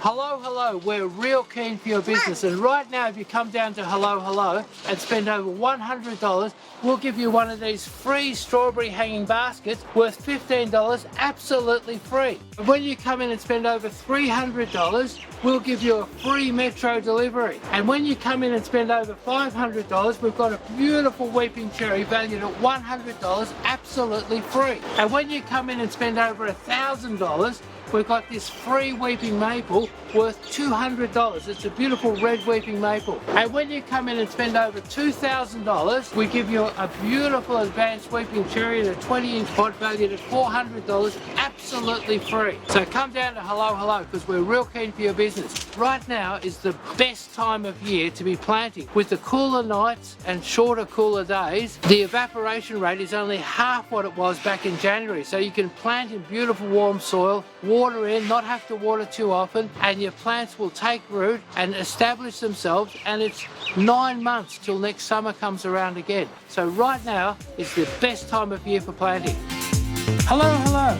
Hello, we're real keen for your business, and right now if you come down to Hello and spend over $100, we'll give you one of these free strawberry hanging baskets worth $15 absolutely free. And when you come in and spend over $300, we'll give you a free Metro delivery. And when you come in and spend over $500, we've got a beautiful weeping cherry valued at $100 absolutely free. And when you come in and spend over $1,000, we've got this free weeping maple worth $200. It's a beautiful red weeping maple. And when you come in and spend over $2,000, we give you a beautiful advanced weeping cherry in a 20-inch pot valued at $400 absolutely free. So come down to Hello because we're real keen for your business. Right now is the best time of year to be planting. With the cooler nights and shorter cooler days, the evaporation rate is only half what it was back in January. So you can plant in beautiful warm soil, water in, not have to water too often, and your plants will take root and establish themselves, and it's 9 months till next summer comes around again. So right now is the best time of year for planting. Hello.